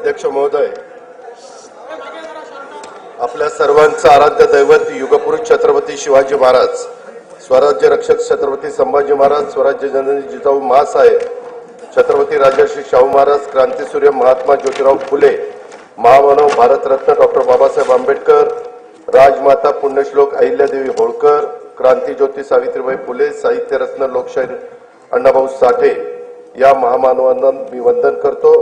अध्यक्ष महोदय, आपल्या सर्वांचं आराध्य दैवत युगपुरुष छत्रपती शिवाजी महाराज, स्वराज्य रक्षक छत्रपती संभाजी महाराज, स्वराज्य जननी जिजाऊ महासाहेब, छत्रपती राजर्षी शाहू महाराज, क्रांतीसूर्य महात्मा ज्योतिराव फुले, महामानव भारतरत्न डॉक्टर बाबासाहेब आंबेडकर, राजमाता पुण्यश्लोक अहिल्यादेवी होळकर, क्रांतीज्योती सावित्रीबाई फुले, साहित्यरत्न लोकशाहीर अण्णाभाऊ साठे या महामानवांना मी वंदन करतो।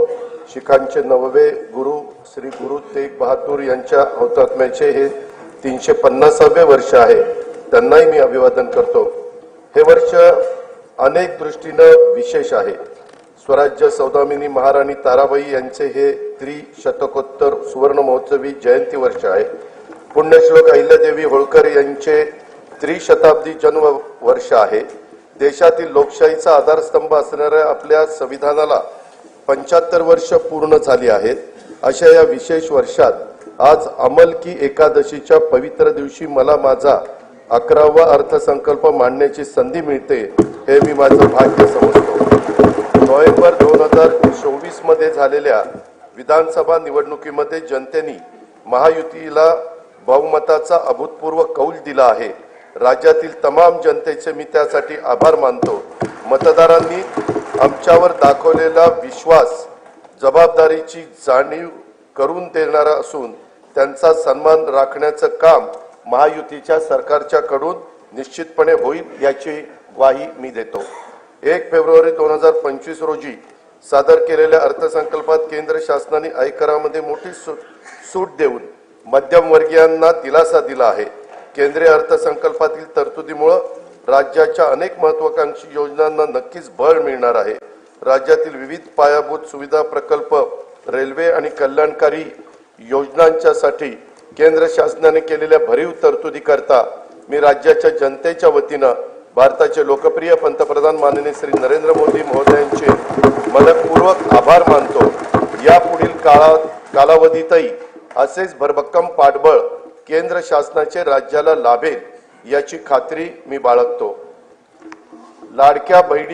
शिखांचे नववे गुरु श्री गुरु तेग बहादूर यांच्या हुतात्म्याचे हे 350वे वर्ष आहे, त्यांनाही मी अभिवादन करतो। हे वर्ष अनेक दृष्टीनं विशेष आहे। स्वराज्य सौदामिनी महाराणी ताराबाई यांचे हे त्रिशतकोत्तर सुवर्ण महोत्सवी जयंती वर्ष आहे। पुण्यश्लोक अहिल्यादेवी होळकर यांचे त्रिशताब्दी जन्म वर्ष आहे। देशातील लोकशाहीचा आधारस्तंभ असणाऱ्या आपल्या संविधानाला 75 वर्ष पूर्ण झाली आहेत। अशा या विशेष वर्षात आज अंमल की एकादशीच्या पवित्र दिवशी मला माझा 11वा अर्थसंकल्प मांडण्याची संधी मिळते, हे मी माझं भाग्य समजतो। नोव्हेंबर 2024 मध्ये झालेल्या विधानसभा निवडणुकीमध्ये जनतेने महायुतीला बहुमताचा अभूतपूर्व कौल दिला आहे। राज्यातील तमाम जनतेचे मी त्यासाठी आभार मानतो। मतदारांनी आमच्यावर दाखवलेला विश्वास जबाबदारीची जाणीव करून देणारा असून त्यांचा सन्मान राखण्याचं काम महायुतीच्या सरकारच्याकडून निश्चितपणे होईल याची ग्वाही मी देतो। 1 फेब्रुवारी 2025 रोजी सादर केलेल्या अर्थसंकल्पात केंद्र शासनाने आयकरामध्ये मोठी सूट देऊन मध्यमवर्गीयांना दिलासा दिला आहे। केंद्रीय अर्थसंकल्पातील तरतुदीमुळे राज्याच्या अनेक महत्त्वाकांक्षी योजनांना नक्कीच बळ मिळणार आहे। राज्यातील विविध पायाभूत सुविधा प्रकल्प, रेल्वे आणि कल्याणकारी योजनांच्यासाठी केंद्र शासनाने केलेल्या भरीव तरतुदीकरता मी राज्याच्या जनतेच्या वतीने भारताचे लोकप्रिय पंतप्रधान माननीय श्री नरेंद्र मोदी महोदयांचे मनपूर्वक आभार मानतो। यापुढील कालावधीतही असेच भरभक्कम पाठबळ केंद्र शासनाचे राज्याला लाभेल याची खात्री मी बाळगतो। लाडक्या बहिणी